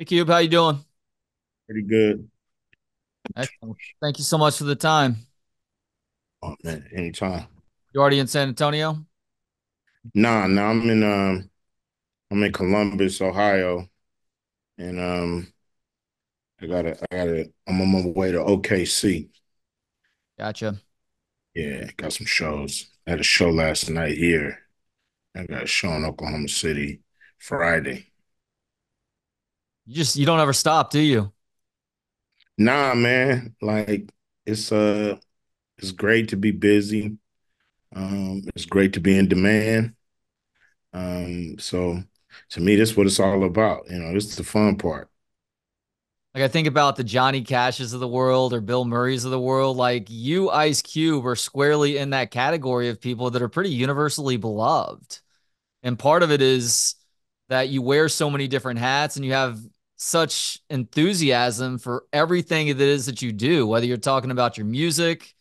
Hey, Cube, how you doing? Pretty good. Excellent. Thank you so much for the time. Oh man, anytime. You already in San Antonio? Nah, I'm in Columbus, Ohio, and I'm on my way to OKC. Gotcha. Yeah, got some shows. I had a show last night here. I got a show in Oklahoma City Friday. You don't ever stop, do you? Nah, man, like it's uh it's great to be busy. It's great to be in demand. So to me, this is what it's all about. This is the fun part. Like I think about the Johnny Cashes of the world or Bill Murrays of the world. Like you, Ice Cube, are squarely in that category of people that are pretty universally beloved. And part of it is that you wear so many different hats and you have such enthusiasm for everything that it is that you do, whether you're talking about your music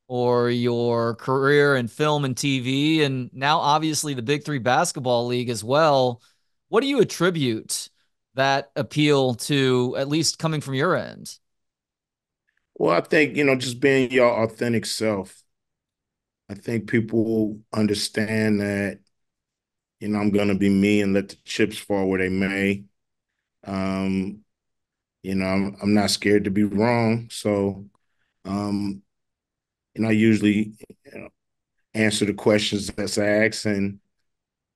or your career in film and TV, and now obviously the Big Three basketball league as well. What do you attribute that appeal to, at least coming from your end? Well, I think, just being your authentic self. I think people understand that, I'm going to be me and let the chips fall where they may. Um, I'm not scared to be wrong. So, um, I usually, you know, answer the questions that's asked and,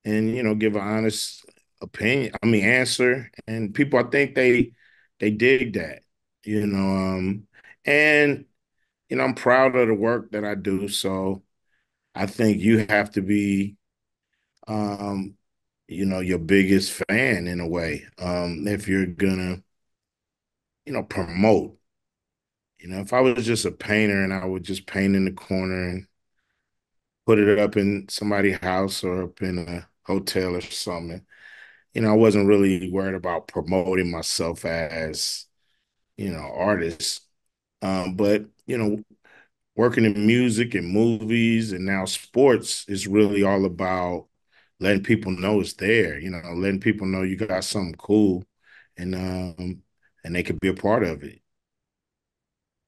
give an honest opinion. I mean, answer. And people, I think they dig that, and, I'm proud of the work that I do. So I think you have to be, um, your biggest fan in a way. If you're gonna, promote. If I was just a painter and I would just paint in the corner and put it up in somebody's house or up in a hotel or something, I wasn't really worried about promoting myself as, artist. But working in music and movies and now sports is really all about letting people know it's there, letting people know you got something cool and and they could be a part of it.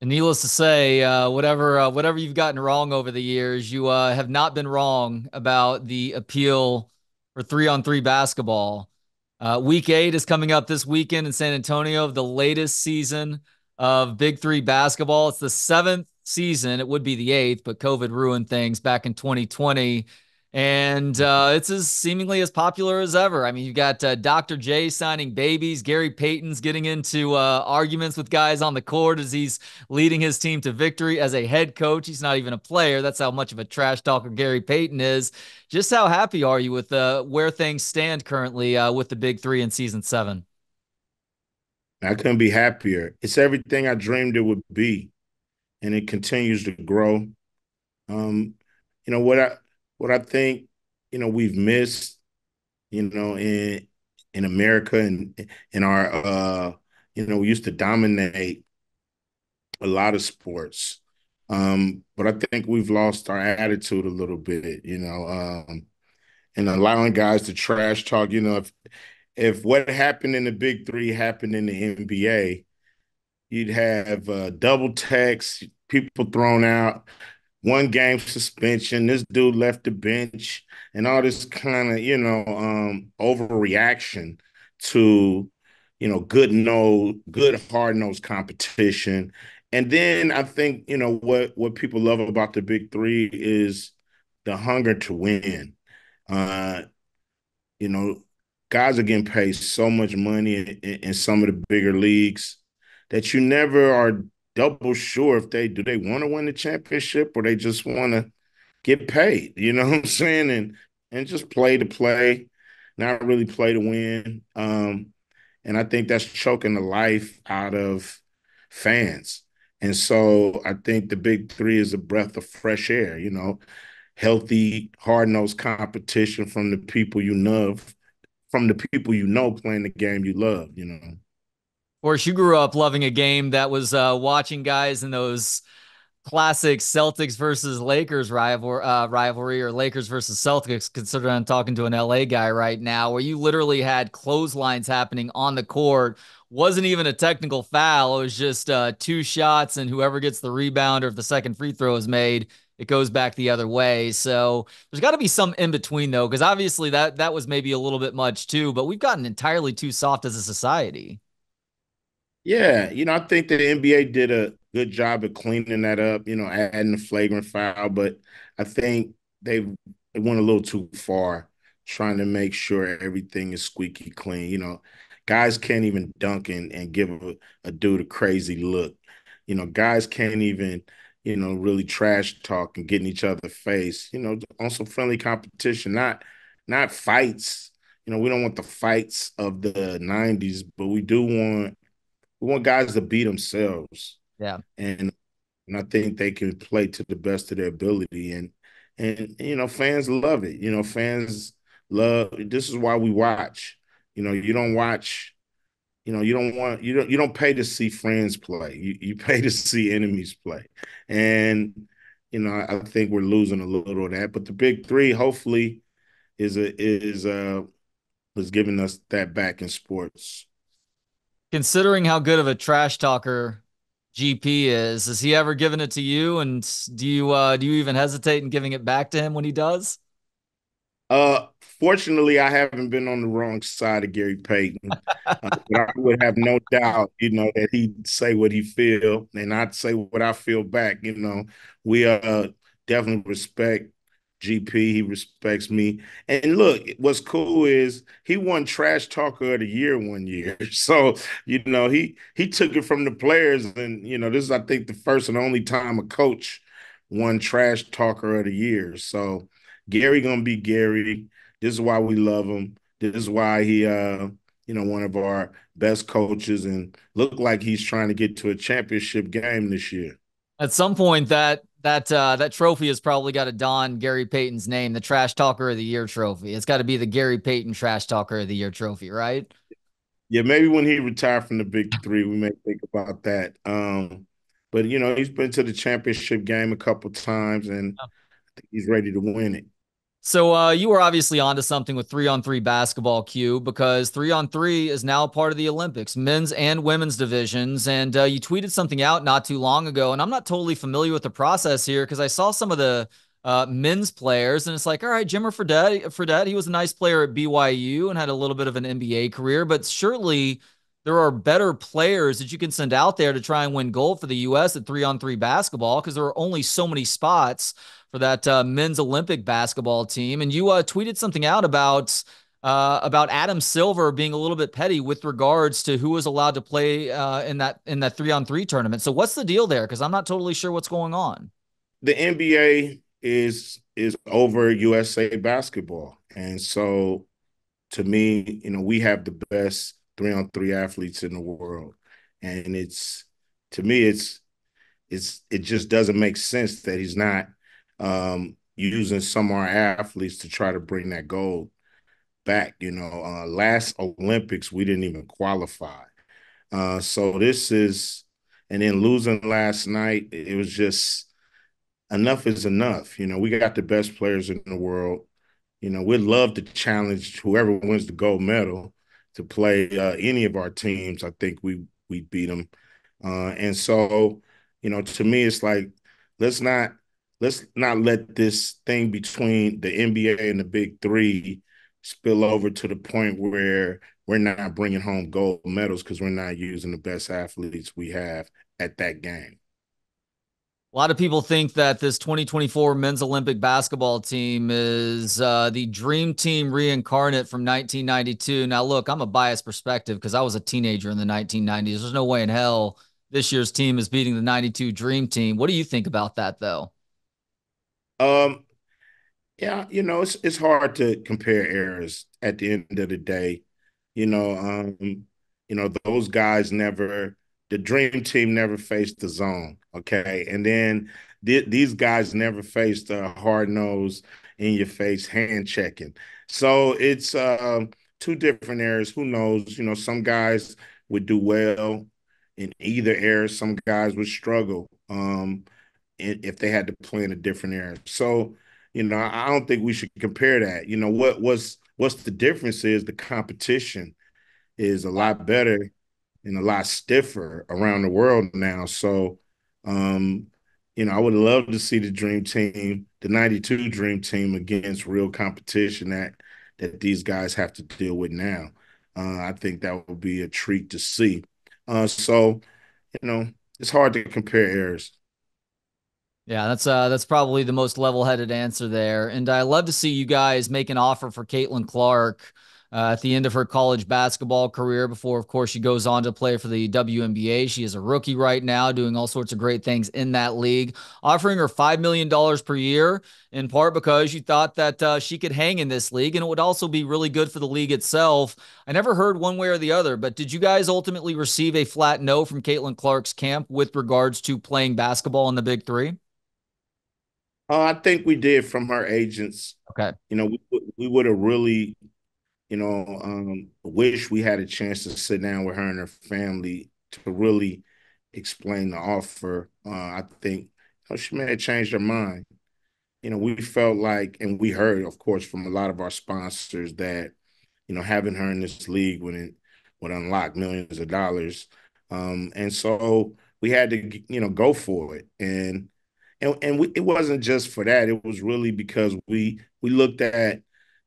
And needless to say, whatever you've gotten wrong over the years, you have not been wrong about the appeal for 3-on-3 basketball. Week 8 is coming up this weekend in San Antonio, the latest season of Big Three basketball. It's the seventh season. It would be the eighth, but COVID ruined things back in 2020. And it's as seemingly as popular as ever. I mean, you've got Dr. J signing babies. Gary Payton's getting into arguments with guys on the court as he's leading his team to victory as a head coach. He's not even a player. That's how much of a trash talker Gary Payton is. Just how happy are you with where things stand currently with the Big Three in season 7? I couldn't be happier. It's everything I dreamed it would be, and it continues to grow. Um, you know what I think, we've missed, in America and in our we used to dominate a lot of sports. But I think we've lost our attitude a little bit, and allowing guys to trash talk. If what happened in the Big Three happened in the NBA, you'd have double text, people thrown out, 1 game suspension. This dude left the bench, and all this kind of overreaction to good hard nosed competition. And then I think what people love about the Big Three is the hunger to win. Uh, you know, Guys are getting paid so much money in some of the bigger leagues that you never are double sure if they want to win the championship or they just want to get paid. You know what I'm saying? And just play to play, not really play to win. And I think that's choking the life out of fans. And so I think the Big Three is a breath of fresh air, healthy, hard-nosed competition from the people you love, from the people playing the game you love. Of course, you grew up loving a game that was watching guys in those classic Celtics versus Lakers rivalry, or Lakers versus Celtics, considering I'm talking to an LA guy right now, where you literally had clotheslines happening on the court. Wasn't even a technical foul. It was just two shots, and whoever gets the rebound or if the second free throw is made, it goes back the other way. So there's got to be some in between though, because obviously that was maybe a little bit much too. But we've gotten entirely too soft as a society. Yeah, I think the NBA did a good job of cleaning that up, adding the flagrant foul, but I think they went a little too far trying to make sure everything is squeaky clean. Guys can't even dunk and give a dude a crazy look. Guys can't even, really trash talk and get in each other's face, on some friendly competition, not fights. We don't want the fights of the 90s, but we want guys to beat themselves, Yeah. and I think they can play to the best of their ability, and fans love it. Fans love. This is why we watch. You don't watch. You don't pay to see friends play. You pay to see enemies play, and I think we're losing a little of that. But the big three, hopefully, is giving us that back in sports. Considering how good of a trash talker GP is, has he ever given it to you? And do you even hesitate in giving it back to him when he does? Fortunately, I haven't been on the wrong side of Gary Payton, but I would have no doubt, that he'd say what he feel, and I'd say what I feel back. We definitely respect GP. He respects me, and look, what's cool is he won Trash Talker of the Year one year. So he took it from the players, and this is, I think, the first and only time a coach won Trash Talker of the Year. So Gary gonna be Gary. This is why we love him. This is why he one of our best coaches and look like he's trying to get to a championship game this year. At some point, that trophy has probably got to don Gary Payton's name, the Trash Talker of the Year trophy. It's got to be the Gary Payton Trash Talker of the Year trophy, right? Yeah, maybe when he retired from the big three, we may think about that. But he's been to the championship game a couple times and I think he's ready to win it. So you were obviously onto something with 3-on-3 basketball, Q, because 3-on-3 is now part of the Olympics, men's and women's divisions. And you tweeted something out not too long ago, and I'm not totally familiar with the process here because I saw some of the men's players, and it's like, all right, Jimmer Fredette, he was a nice player at BYU and had a little bit of an NBA career, but surely there are better players that you can send out there to try and win gold for the U.S. at 3-on-3 basketball because there are only so many spots for that men's Olympic basketball team. And you tweeted something out about Adam Silver being a little bit petty with regards to who was allowed to play in that 3-on-3 tournament. So what's the deal there? Because I'm not totally sure what's going on. The NBA is over USA basketball. And so to me, we have the best 3-on-3 athletes in the world. And to me, it just doesn't make sense that he's not using some of our athletes to try to bring that gold back. Last Olympics, we didn't even qualify. So and then losing last night, it was just enough is enough. We got the best players in the world. We'd love to challenge whoever wins the gold medal to play any of our teams. I think we beat them. And so, to me, it's like let's not let's not let this thing between the NBA and the Big Three spill over to the point where we're not bringing home gold medals because we're not using the best athletes we have at that game. A lot of people think that this 2024 men's Olympic basketball team is the dream team reincarnate from 1992. Now, look, I'm a biased perspective because I was a teenager in the 1990s. There's no way in hell this year's team is beating the 92 dream team. What do you think about that, though? Um, Yeah, it's hard to compare eras at the end of the day. You know, those guys the dream team never faced the zone, okay? And then these guys never faced a hard nose in your face hand checking. So it's two different eras. Who knows? Some guys would do well in either era, some guys would struggle. if they had to play in a different era. So, I don't think we should compare that. What's the difference is the competition is a lot better and a lot stiffer around the world now. So, um, I would love to see the dream team, the 92 dream team against real competition that these guys have to deal with now. I think that would be a treat to see. So, it's hard to compare eras. Yeah, that's probably the most level-headed answer there. And I love to see you guys make an offer for Caitlin Clark at the end of her college basketball career before, of course, she goes on to play for the WNBA. She is a rookie right now, doing all sorts of great things in that league, offering her $5 million per year, in part because you thought that she could hang in this league, and it would also be really good for the league itself. I never heard one way or the other, but did you guys ultimately receive a flat no from Caitlin Clark's camp with regards to playing basketball in the Big Three? I think we did from her agents. Okay. We would have really, wish we had a chance to sit down with her and her family to really explain the offer. I think she may have changed her mind. We felt like, and we heard, of course, from a lot of our sponsors that, having her in this league would unlock millions of dollars. And so we had to, go for it. It wasn't just for that. It was really because we looked at,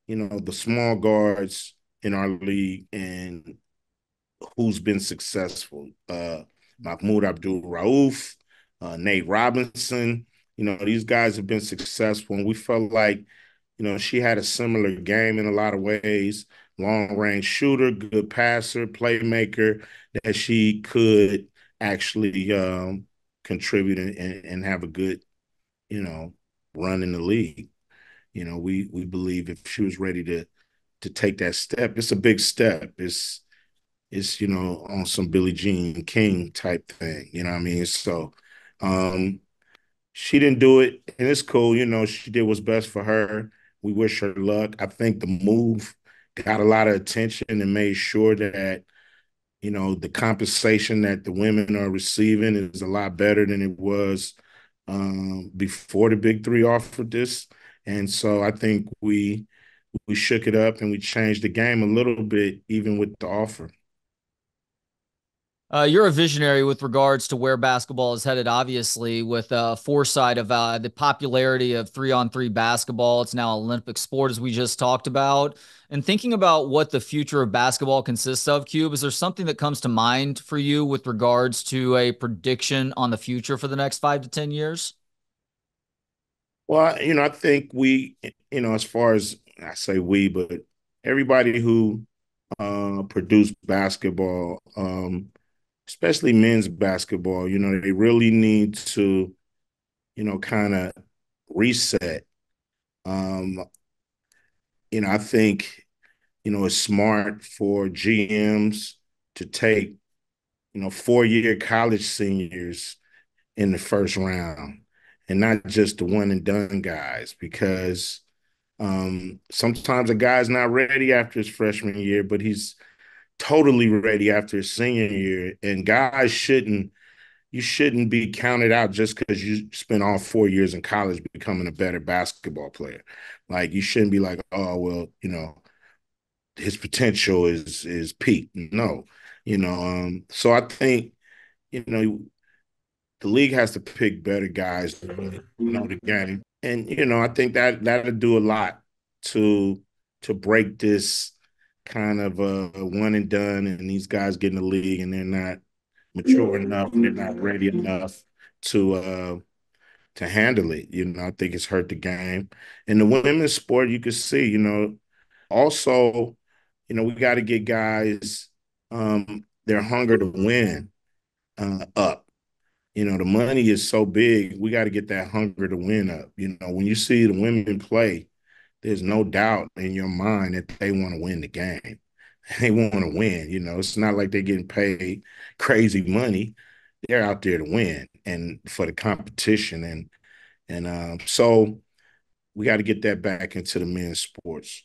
the small guards in our league and who's been successful. Mahmoud Abdul Rauf, Nate Robinson. These guys have been successful, and we felt like, she had a similar game in a lot of ways. Long range shooter, good passer, playmaker, that she could actually contribute and have a good, you know, run in the league. We believe if she was ready to take that step, it's a big step. It's on some Billie Jean King type thing. You know what I mean? So um she didn't do it, and it's cool. She did what's best for her. We wish her luck. I think the move got a lot of attention and made sure that the compensation that the women are receiving is a lot better than it was before the Big Three offered this. And so I think we shook it up and we changed the game a little bit, even with the offer. You're a visionary with regards to where basketball is headed, obviously, with foresight of the popularity of 3-on-3 basketball. It's now an Olympic sport, as we just talked about. And thinking about what the future of basketball consists of, Cube, is there something that comes to mind for you with regards to a prediction on the future for the next 5 to 10 years? Well, I think as far as I say we, but everybody who produced basketball, especially men's basketball, they really need to, kind of reset. Um, I think, it's smart for GMs to take, 4-year college seniors in the first round and not just the one and done guys because sometimes a guy's not ready after his freshman year, but he's totally ready after his senior year. And guys you shouldn't be counted out just because you spent all 4 years in college becoming a better basketball player. Like you shouldn't be like, oh well, his potential is peak. No, so I think, the league has to pick better guys to really know the game. And I think that'll do a lot to break this kind of a one and done, and these guys get in the league and they're not mature enough, and they're not ready enough to handle it. I think it's hurt the game. In the women's sport, you can see, also, we got to get guys their hunger to win up. The money is so big, we got to get that hunger to win up. When you see the women play, there's no doubt in your mind that they want to win the game. They want to win. It's not like they're getting paid crazy money. They're out there to win and for the competition. So we got to get that back into the men's sports.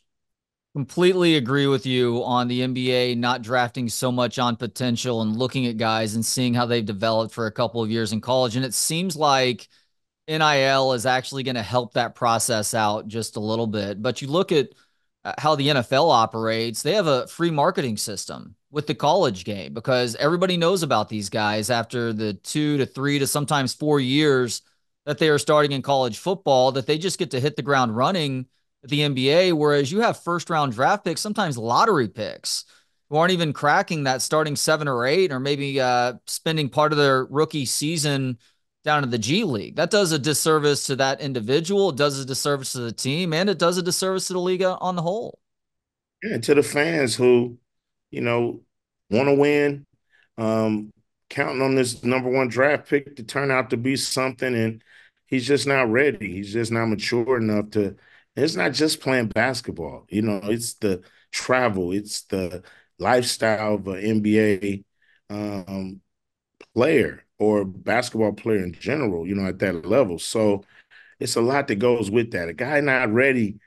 Completely agree with you on the NBA not drafting so much on potential and looking at guys and seeing how they've developed for a couple of years in college. And it seems like NIL is actually going to help that process out just a little bit. But you look at how the NFL operates, they have a free marketing system with the college game because everybody knows about these guys after the 2 to 3 to sometimes 4 years that they are starting in college football, that they just get to hit the ground running at the NBA. Whereas you have first round draft picks, sometimes lottery picks, who aren't even cracking that starting 7 or 8, or maybe spending part of their rookie season down to the G League. That does a disservice to that individual, it does a disservice to the team, and it does a disservice to the league on the whole. Yeah, to the fans who, you know, want to win, um, counting on this number one draft pick to turn out to be something, and he's just not ready. He's just not mature enough to. It's not just playing basketball, it's the travel, it's the lifestyle of an NBA player or basketball player in general, at that level. So it's a lot that goes with that. A guy not ready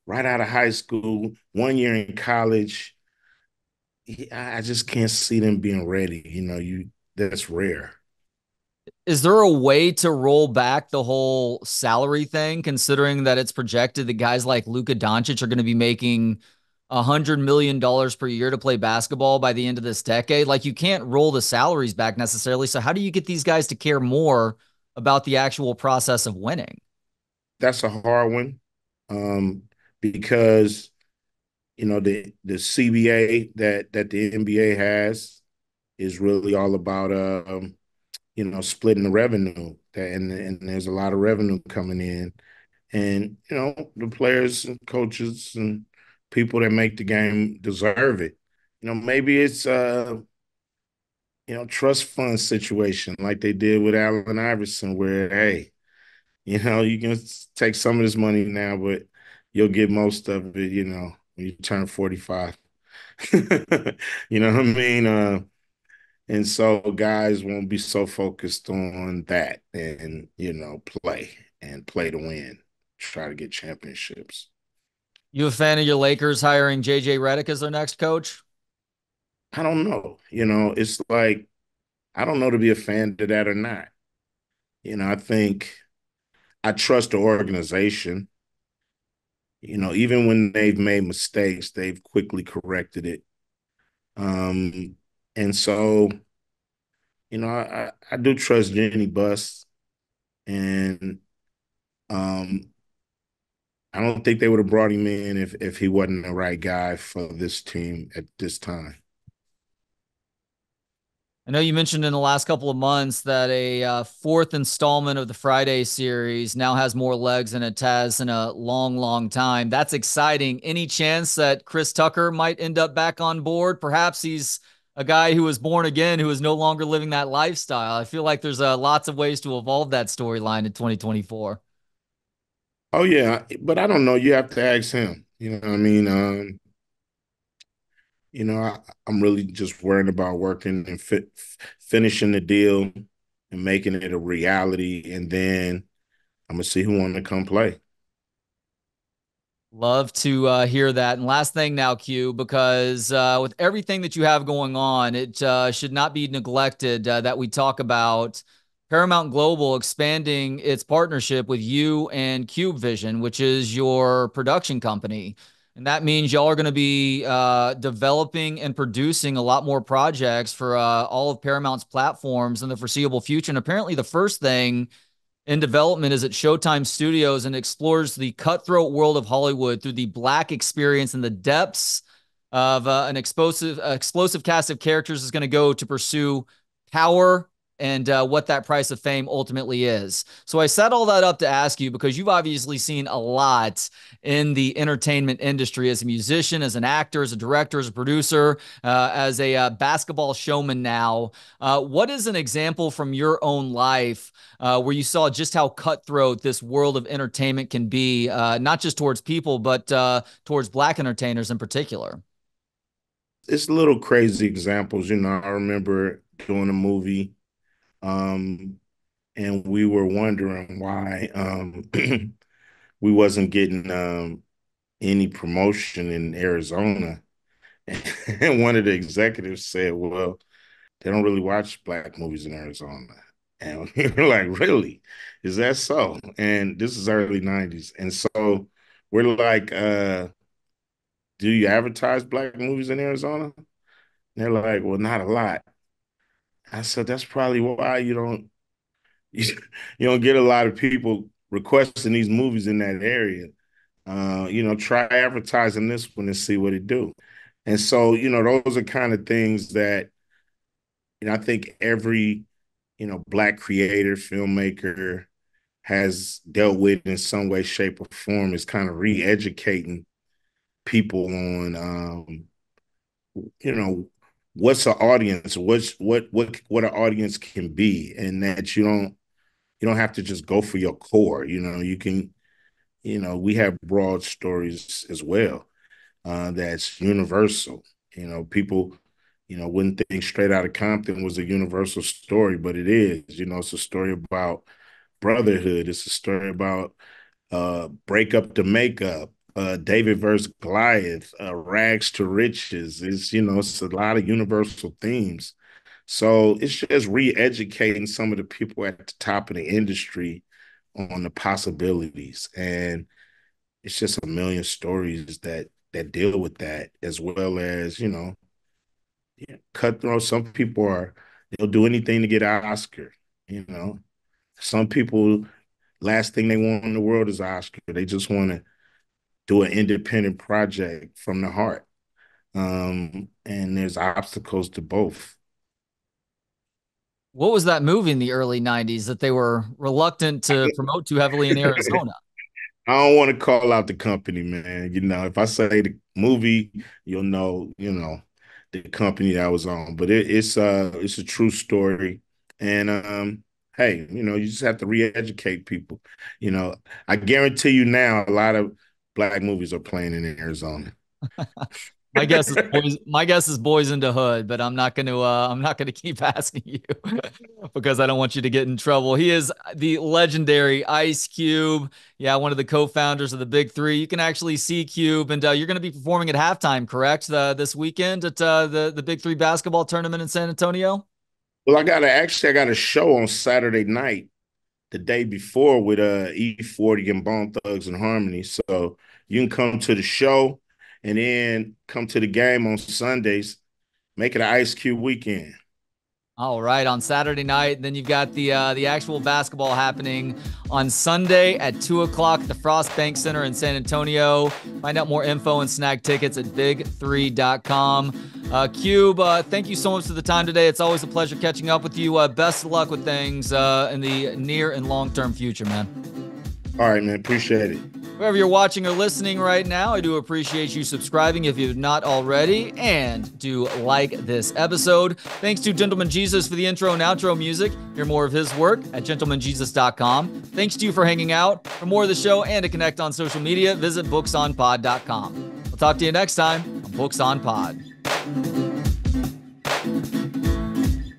right out of high school, 1 year in college, I just can't see them being ready. That's rare. Is there a way to roll back the whole salary thing, considering that it's projected that guys like Luka Doncic are going to be making $100 million per year to play basketball by the end of this decade? Like, you can't roll the salaries back necessarily. So, how do you get these guys to care more about the actual process of winning? That's a hard one, because the CBA that the NBA has is really all about splitting the revenue, and there's a lot of revenue coming in, and the players and coaches and people that make the game deserve it. Maybe it's trust fund situation like they did with Allen Iverson, where hey, you can take some of this money now, but you'll get most of it, when you turn 45. You know what I mean? And so guys won't be so focused on that and, play to win, try to get championships. You a fan of your Lakers hiring JJ Reddick as their next coach? I don't know. It's like, I don't know to be a fan of that or not. I think I trust the organization. Even when they've made mistakes, they've quickly corrected it. Um, and so, I do trust Jenny Buss, and um, I don't think they would have brought him in if he wasn't the right guy for this team at this time. I know you mentioned in the last couple of months that a fourth installment of the Friday series now has more legs than it has in a long, long time. That's exciting. Any chance that Chris Tucker might end up back on board? Perhaps he's a guy who was born again, who is no longer living that lifestyle. I feel like there's lots of ways to evolve that storyline in 2024. Oh yeah, but I don't know. You have to ask him. You know what I mean? I'm really just worrying about working and finishing the deal and making it a reality, and then I'm gonna see who want to come play. Love to hear that. And last thing now, Q, because with everything that you have going on, it should not be neglected that we talk about Paramount Global expanding its partnership with you and Cube Vision, which is your production company. And that means y'all are going to be developing and producing a lot more projects for all of Paramount's platforms in the foreseeable future. And apparently, the first thing in development is at Showtime Studios and explores the cutthroat world of Hollywood through the Black experience and the depths of an explosive cast of characters is going to go to pursue power and what that price of fame ultimately is. So I set all that up to ask you because you've obviously seen a lot in the entertainment industry as a musician, as an actor, as a director, as a producer, as a basketball showman now. What is an example from your own life where you saw just how cutthroat this world of entertainment can be, not just towards people, but towards Black entertainers in particular? It's little crazy examples. I remember doing a movie, um, and we were wondering why we wasn't getting any promotion in Arizona. And one of the executives said, "Well, they don't really watch Black movies in Arizona." And we were like, really? Is that so? And this is early 90s. And so we're like, do you advertise black movies in Arizona? And they're like, well, not a lot. I said, that's probably why you, you don't get a lot of people requesting these movies in that area. Try advertising this one and see what it do. And so, those are kind of things that, I think every, black creator, filmmaker has dealt with in some way, shape, or form is kind of re-educating people on, you know, what's an audience, what an audience can be, and that you don't have to just go for your core. You can, we have broad stories as well, that's universal. People, wouldn't think Straight Outta Compton was a universal story, but it is. It's a story about brotherhood. It's a story about break up to make up, David versus Goliath, rags to riches. It's a lot of universal themes. So it's just re-educating some of the people at the top of the industry on the possibilities. And it's just a million stories that deal with that, as well as, yeah, cutthroat. Some people they'll do anything to get an Oscar, you know. Some people, last thing they want in the world is an Oscar. They just want to do an independent project from the heart. And there's obstacles to both. What was that movie in the early 90s that they were reluctant to promote too heavily in Arizona? I don't want to call out the company, man. If I say the movie, you'll know the company that I was on. But it's a true story. And hey, you just have to re-educate people. You know, I guarantee you now a lot of black movies are playing in Arizona. My guess is boys into hood, but I'm not gonna keep asking you because I don't want you to get in trouble. He is the legendary Ice Cube. Yeah, one of the co-founders of the Big Three. You can actually see Cube, and you're going to be performing at halftime, correct? This weekend at the Big Three basketball tournament in San Antonio. Well, I got a show on Saturday night the day before with E40 and Bone Thugs and Harmony. So you can come to the show and then come to the game on Sundays. Make it an Ice Cube weekend. All right, on Saturday night. Then you've got the actual basketball happening on Sunday at 2 o'clock at the Frost Bank Center in San Antonio. Find out more info and snag tickets at big3.com. Cube, thank you so much for the time today. It's always a pleasure catching up with you. Best of luck with things in the near and long-term future, man. All right, man. Appreciate it. Wherever you're watching or listening right now, I do appreciate you subscribing if you've not already, and do like this episode. Thanks to Gentleman Jesus for the intro and outro music. Hear more of his work at gentlemanjesus.com. Thanks to you for hanging out. For more of the show and to connect on social media, visit booksonpod.com. We'll talk to you next time on Books on Pod.